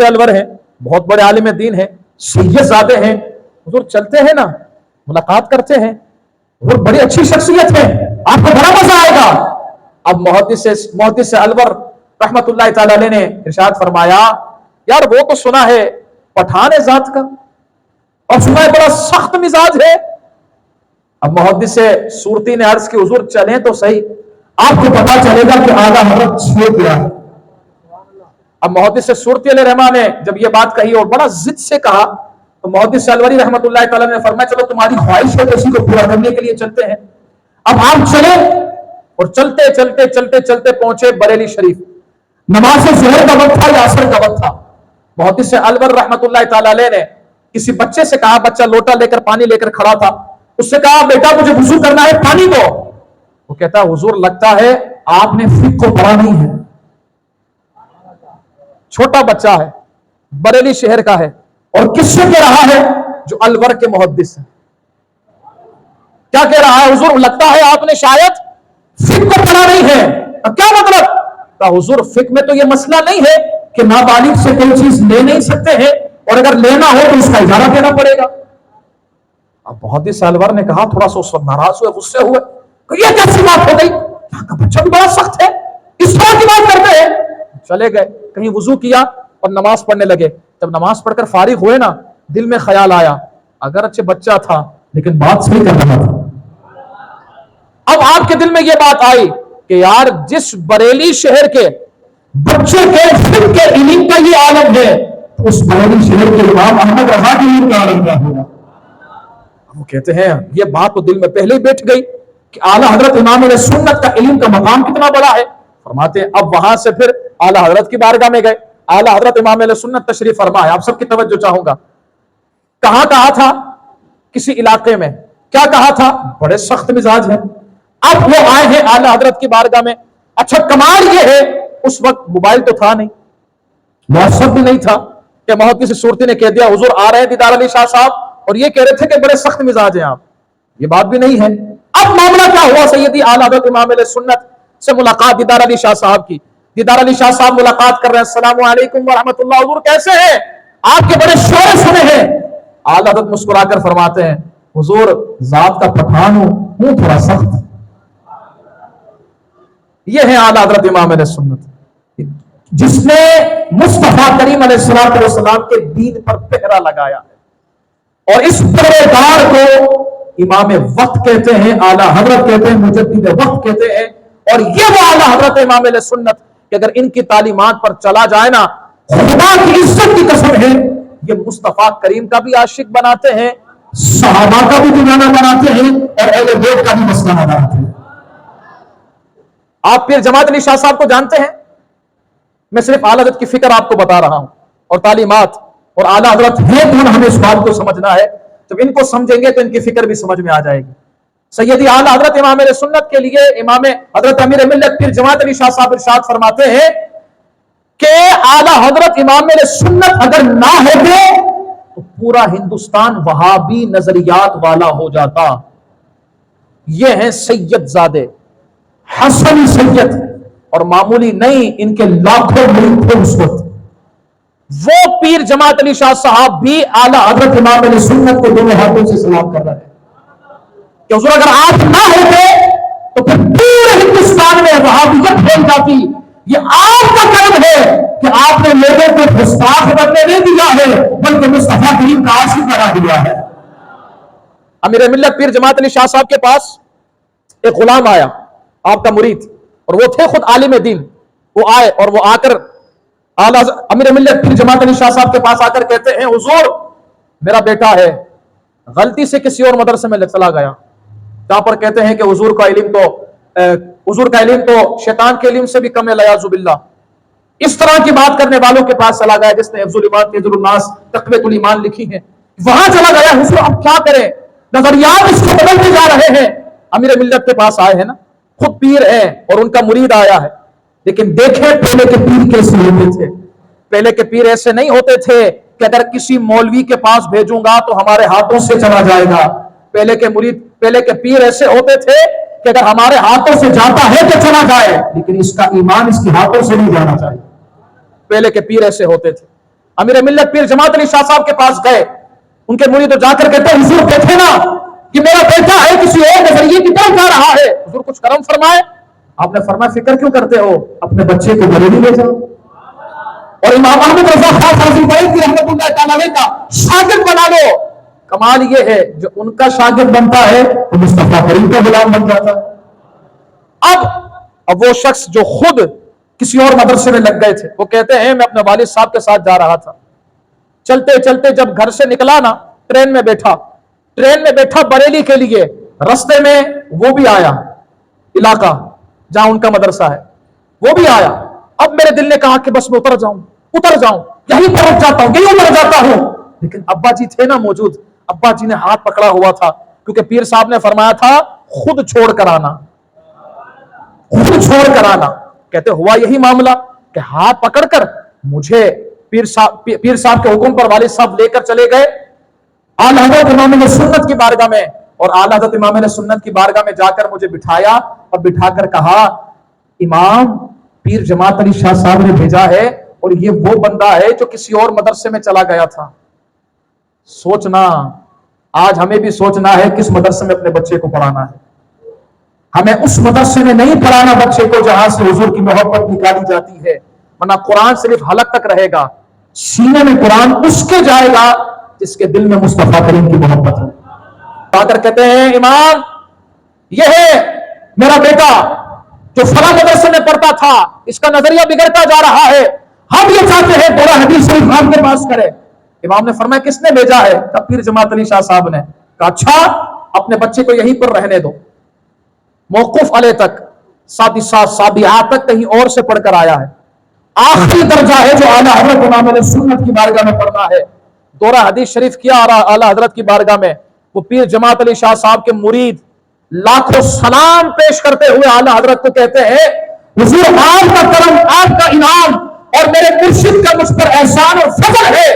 अलवर हैं, बहुत बड़े आलिम दीन हैं, सैयदजादे हैं, हुजूर चलते हैं ना, मुलाकात करते हैं, हुजूर बड़ी अच्छी शख्सियत है, आपको बड़ा मजा आएगा। अब मुहद्दिस अलवर रहमतुल्लाह तआला अलैह ने इरशाद फरमाया, यार वो तो सुना है पठान है जात का, और सुना है बड़ा सख्त मिजाज है। अब मुहद्दिस सूरती ने अर्ज की, हुजूर चलें तो सही, आपको पता चलेगा कि आला हज़रत छे क्या है। अब मुहद्दिस सूरती अलैहिर्रहमा ने जब ये बात कही और बड़ा जिद से कहा, तो मुहद्दिस अलवरी रहमतुल्लाह तआला ने फरमाया, चलो तुम्हारी ख्वाहिश है तो इसी को पूरा करने के लिए चलते हैं। अब आप चले, और चलते चलते चलते चलते पहुंचे बरेली शरीफ। नमाज ज़ोहर का वक्त था या असर का वक्त था। मुहद्दिस अलवर रहमतुल्लाह तआला अलैह ने किसी बच्चे से कहा, बच्चा लोटा लेकर पानी लेकर खड़ा था, उससे कहा, बेटा मुझे वुजू करना है, पानी दो। वो कहता, हुजूर लगता है आपने फिक्र को पढ़ा नहीं है। छोटा बच्चा है, बरेली शहर का है, और किससे कह रहा है? जो अलवर के मुहद्दिस है। क्या कह रहा है? हुजूर लगता है आपने शायद फिक्र को पढ़ा नहीं है। अब क्या मतलब? तो हुजूर फिक्र में तो ये मसला नहीं है कि नाबालिग से कोई चीज ले नहीं सकते हैं, और अगर लेना हो तो उसका इजारा देना पड़ेगा। अब मुहद्दिस अलवर ने कहा, थोड़ा सा उस वक्त नाराज हुए, गुस्से हुए, ये कैसी बात हो गई, यहाँ का बच्चा भी बड़ा सख्त है, इस तरह की बात करते हैं। चले गए, कहीं वुजू किया और नमाज पढ़ने लगे। जब नमाज पढ़कर फारिग हुए ना, दिल में ख्याल आया, अगर अच्छे बच्चा था लेकिन बात सही कर रहा था। अब आपके दिल में यह बात आई कि यार जिस बरेली शहर के बच्चे के फिक्र के इल्म का ये आलम है, तो उस बरेली शहर के इमाम अहमद रजा के इल्म का आलम क्या होगा। वो कहते हैं ये बात तो दिल में पहले ही बैठ गई कि आला हजरत इमाम अहले सुन्नत का इल्म का मकाम कितना बड़ा है। फरमाते हैं अब वहां से फिर आला हजरत की बारगाह में गए। आला हजरत इमाम अहले सुन्नत तशरीफ फरमा है। आप सबकी तवज्जो चाहूंगा, कहां कहा था? किसी इलाके में। क्या कहा था? बड़े सख्त मिजाज है। अब वो आए हैं आला हजरत की बारगाह में। अच्छा कमाल ये है, उस वक्त मोबाइल तो था नहीं, व्हाट्सएप भी नहीं था कि मुहद्दिस सूरती ने कह दिया हुजूर आ रहे हैं दीदार अली शाह साहब, और ये कह रहे थे कि बड़े सख्त मिजाज हैं आप। ये बात भी नहीं है। अब मामला क्या हुआ? सैयदी आला हजरत इमाम अहले सुन्नत से मुलाकात दीदार अली शाह साहब की। दीदार अली शाह साहब मुलाकात कर रहे हैं, अस्सलामु अलैकुम व रहमतुल्लाह, हुजूर कैसे हैं? आपके बड़े शोर सुने हैं। आला हजरत मुस्कुराकर फरमाते हैं, हुजूर जात का पठान हूं थोड़ा सख्त। ये है आला हजरत इमाम अहले सुन्नत, जिसने मुस्तफा करीम अलैहिस्सलाम के दीन पर पहरा लगाया है। और इस पहरेदार को इमाम वक्त कहते हैं, आला हजरत कहते हैं, मुजद्दिद वक्त कहते हैं। और ये वो आला हजरत इमाम अहले सुन्नत कि अगर इनकी तालीमात पर चला जाए ना, खुदा की इज्जत की कसम है, ये मुस्तफा करीम का भी आशिक बनाते हैं, सहाबा का भी दीवाना बनाते हैं, और अहले बैत का भी मस्ताना बनाते हैं। आप पीर जमात अली शाह साहब को जानते हैं? मैं सिर्फ आला हजरत की फिक्र आपको बता रहा हूं, और तालीमात, और आला हजरत है कौन, हमें इस बात को समझना है। जब इनको समझेंगे तो इनकी फिक्र भी समझ में आ जाएगी। सैयदी आला हजरत इमाम अहले सुन्नत के लिए इमाम हजरत अमीर मिल्लत पीर जमात अली शाह साहब इरशाद फरमाते हैं कि आला हजरत इमाम अहले सुन्नत अगर ना होते तो पूरा हिंदुस्तान वहाबी नजरियात वाला हो जाता। ये हैं सैयदजादे, हसनी सैयद, और मामूली नहीं, इनके लाखों मुरीद थे उस वक्त। वो पीर जमात अली शाह साहब भी आला हजरत इमाम अहले सुन्नत को दोनों हाथों से सलाम कर रहे हैं कि हुजूर अगर आप ना होते तो फिर पूरे हिंदुस्तान में वहाबियत फैल जाती। ये आपका कर्म है कि आपने लोगों को गुस्ताख बनने नहीं दिया है, बल्कि मुस्तफा करीम का आशिक बना दिया है। अमीर मिल्लत पीर जमात अली शाह साहब के पास एक गुलाम आया, आपका मुरीद, और वो थे खुद आलिम दीन। वो आए और वो आकर आला अमीर मिल्लत पीर जमात अली शाह साहब के पास आकर कहते हैं, हुजूर मेरा बेटा है, गलती से किसी और मदरसे में चला गया, जहां पर कहते हैं कि हुजूर का इल्म तो शैतान के इल्म से भी कम है, लयाजुबिल्लाह। इस तरह की बात करने वालों के पास चला गया, जिसने हिफ्जुल ईमान, तहज़ीरुन नास, तक़वियतुल ईमान लिखी है, वहां चला गया। हुजूर अब क्या करें, नजरियात इसको बदलते जा रहे हैं। अमीर मिल्लत के पास आए हैं ना, खुद पीर है और उनका मुरीद आया है, लेकिन देखे पहले के पीर कैसे होते थे। पहले के पीर ऐसे नहीं होते थे कि अगर किसी मौलवी के पास भेजूंगा तो हमारे हाथों से चला जाएगा। पहले के पीर ऐसे होते थे कि अगर हमारे हाथों से जाता है तो चला जाए, लेकिन इसका ईमान इसके हाथों से नहीं जाना चाहिए। पहले के पीर ऐसे होते थे। امیر ملت پیر جماعت علی شاہ صاحب کے پاس گئے، ان کے مرید جا کر کہتے ہیں حضور دیکھے نا کہ میرا بیٹا ہے کسی اور نظریے کی طرف جا رہا ہے، حضور کچھ کرم فرمائے۔ آپ نے فرمایا فکر کیوں کرتے ہو، اپنے بچے کو بریلی لے جاؤ اور امام احمد رضا خان حاضر بیت کی رحمت اللہ تعالی کا شاگرد بنا لو۔ کمال یہ ہے جو ان کا شاگرد بنتا ہے تو مصطفیٰ کریم کا غلام بن جاتا ہے۔ اب وہ شخص جو خود کسی اور مدرسے میں لگ گئے تھے، وہ کہتے ہیں میں اپنے والد صاحب کے ساتھ جا رہا تھا، چلتے چلتے جب گھر سے نکلا نا، ٹرین میں بیٹھا بریلی کے لیے، رستے میں وہ بھی آیا علاقہ جہاں ان کا مدرسہ ہے، وہ بھی آیا۔ اب میرے دل نے کہا کہ بس میں اتر جاؤں، یہیں پہنچ جاتا ہوں، یہیں اتر جاتا ہوں، لیکن ابا جی تھے نا موجود، ابا جی نے ہاتھ پکڑا ہوا تھا، کیونکہ پیر صاحب نے فرمایا تھا خود چھوڑ کر آنا۔ کہتے ہوا یہی معاملہ کہ ہاتھ پکڑ کر مجھے پیر صاحب کے حکم پر والد صاحب لے کر چلے گئے اعلیٰ حضرت امام علیہ سنت کی بارگاہ میں، اور اعلیٰ حضرت امام علیہ سنت کی بارگاہ میں جا کر مجھے بٹھایا اور بٹھا کر کہا امام پیر جماعت علی شاہ صاحب نے بھیجا ہے، اور یہ وہ بندہ ہے جو کسی اور مدرسے میں چلا گیا تھا۔ سوچنا، آج ہمیں بھی سوچنا ہے کس مدرسے میں اپنے بچے کو پڑھانا ہے۔ ہمیں اس مدرسے میں نہیں پڑھانا بچے کو جہاں سے حضور کی محبت نکالی جاتی ہے، ورنہ قرآن صرف حلق تک رہے گا، سینے میں قرآن اس کے جائے گا جس کے دل میں مصطفیٰ کریم کی محبت ہے۔ آ کر کہتے ہیں امام یہ ہے میرا بیٹا جو فلاں مدرسے میں پڑھتا تھا، اس کا نظریہ بگڑتا جا رہا ہے، ہم یہ چاہتے ہیں پورا حدیث شریف آپ کے پاس کرے۔ امام نے فرمایا کس نے بھیجا ہے؟ پیر جماعت علی شاہ صاحب نے۔ کہا اچھا اپنے بچے کو یہیں پر رہنے دو، موقف علیہ تک سابعات تک کہیں اور سے پڑھ کر آیا ہے، آخری درجہ ہے جو اعلیٰ حضرت امام علیہ سنت کی بارگاہ میں پڑھنا ہے۔ دورہ حدیث شریف کیا اعلیٰ حضرت کی بارگاہ میں، وہ پیر جماعت علی شاہ صاحب کے مرید لاکھوں سلام پیش کرتے ہوئے اعلیٰ حضرت کو کہتے ہیں حضور آپ کا کرم، آپ کا انعام اور میرے مرشد کا مجھ پر احسان اور فضل ہے،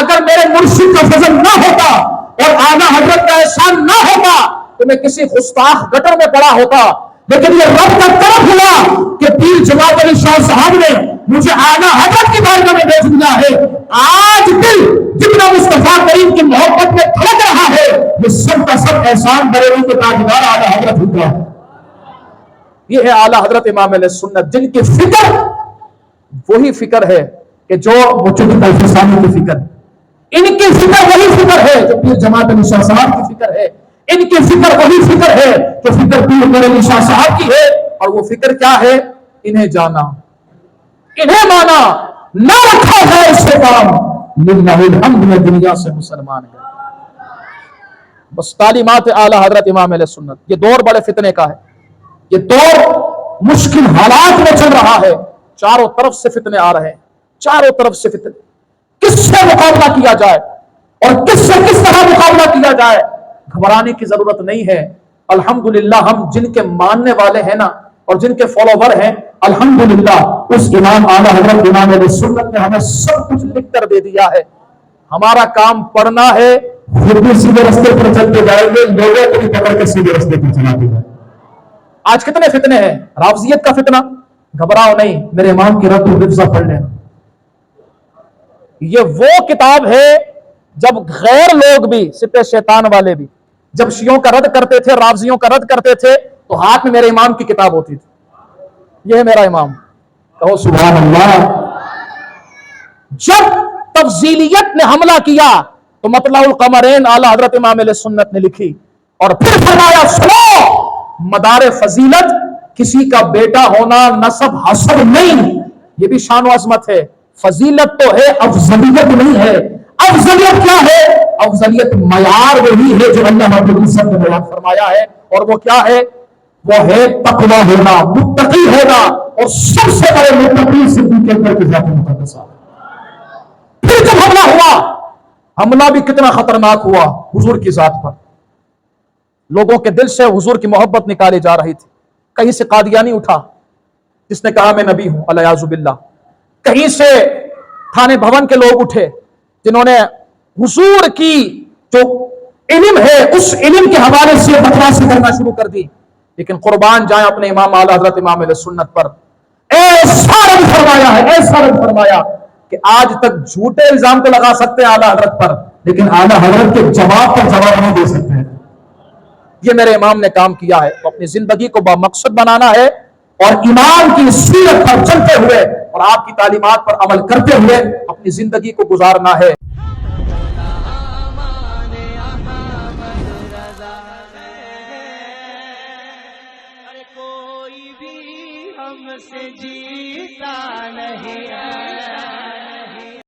اگر میرے مرشد کا فضل نہ ہوتا اور اعلیٰ حضرت کا احسان نہ ہوتا تو میں کسی گستاخ گٹر میں پڑا ہوتا، لیکن یہ رب کا کرم ہوا کہ پیر جماعت علی شاہ صاحب نے مجھے اعلیٰ حضرت کی بارگاہ میں بھیج دیا ہے۔ آج دل جتنا مصطفیٰ کریم کی محبت میں دھڑک رہا ہے، یہ سب کا سب احسان بریلی کے تاجدار اعلیٰ حضرت ہوتا ہے۔ یہ ہے اعلیٰ حضرت امام علیہ سنت، جن کی فکر وہی فکر ہے کہ جو مجدد الفسانی کی فکر، ان کی فکر وہی فکر ہے جو پیر جماعت علی شاہ صاحب کی فکر ہے، ان کی فکر وہی فکر ہے جو فکر پیر علی شاہ صاحب کی ہے، اور وہ فکر کیا ہے؟ انہیں جانا، انہیں مانا، نہ رکھا ہے اس سے کام، للہ الحمد میں دنیا سے مسلمان گئے۔ بس تعلیمات اعلیٰ حضرت امام علیہ سنت۔ یہ دور بڑے فتنے کا ہے، یہ دور مشکل حالات میں چل رہا ہے، چاروں طرف سے فتنے آ رہے ہیں، چاروں طرف سے فتنے، کس سے مقابلہ کیا جائے اور کس سے کس طرح مقابلہ کیا جائے، گھبرانے کی ضرورت نہیں ہے۔ الحمدللہ ہم جن کے ماننے والے ہیں نا اور جن کے فالوور ہیں، الحمدللہ اس امام اعلیٰ حضرت امام علیہ سنت نے ہمیں سب کچھ لکھ کر دے دیا ہے، ہمارا کام پڑھنا ہے، خود بھی سیدھے راستے پر چلتے جائیں گے، لوگوں کو بھی پکڑ کے سیدھے راستے پر چلاتے جائیں۔ آج کتنے فتنے ہیں، رافضیت کا فتنہ، گھبراؤ نہیں، میرے امام کی رد الحفظہ پڑھ لینا، یہ وہ کتاب ہے جب غیر لوگ بھی، سپہ شیطان والے بھی جب شیعوں کا رد کرتے تھے، رافضیوں کا رد کرتے تھے، تو ہاتھ میں میرے امام کی کتاب ہوتی تھی، یہ ہے میرا امام، کہو سبحان اللہ۔ جب تفضیلیت نے حملہ کیا تو مطلع القمرین اعلیٰ حضرت امام علیہ سنت نے لکھی، اور پھر فرمایا سنو، مدار فضیلت کسی کا بیٹا ہونا نسب حسب نہیں، یہ بھی شان و عظمت ہے، فضیلت تو ہے، افضلیت نہیں ہے۔ افضلیت کیا ہے؟ افضلیت معیار وہی ہے جو اللہ رب العزت نے بیان فرمایا ہے، اور وہ کیا ہے؟ وہ ہے تقویٰ ہونا، متقی ہونا، اور سب سے بڑے متقی صدیق اکبر کی ذات مقدسہ۔ پھر جب حملہ ہوا، حملہ بھی کتنا خطرناک ہوا حضور کی ذات پر، لوگوں کے دل سے حضور کی محبت نکالی جا رہی تھی، کہیں سے قادیانی اٹھا جس نے کہا میں نبی ہوں الیاذ باللہ، کہیں سے تھانے بھون کے لوگ اٹھے جنہوں نے حضور کی جو علم ہے اس علم کے حوالے سے بکواس کرنا شروع کر دی، لیکن قربان جائیں اپنے امام اعلیٰ حضرت امام علیہ سنت پر، ایسا رد فرمایا ہے، ایسا رد فرمایا کہ آج تک جھوٹے الزام تو لگا سکتے ہیں اعلیٰ حضرت پر، لیکن اعلیٰ حضرت کے جواب پر جواب نہیں دے سکتے ہیں۔ یہ میرے امام نے کام کیا ہے، تو اپنی زندگی کو بامقصد بنانا ہے اور امام کی سیرت پر چلتے ہوئے اور آپ کی تعلیمات پر عمل کرتے ہوئے اپنی زندگی کو گزارنا ہے۔ کوئی بھی ہم سے جیتا نہیں ہے۔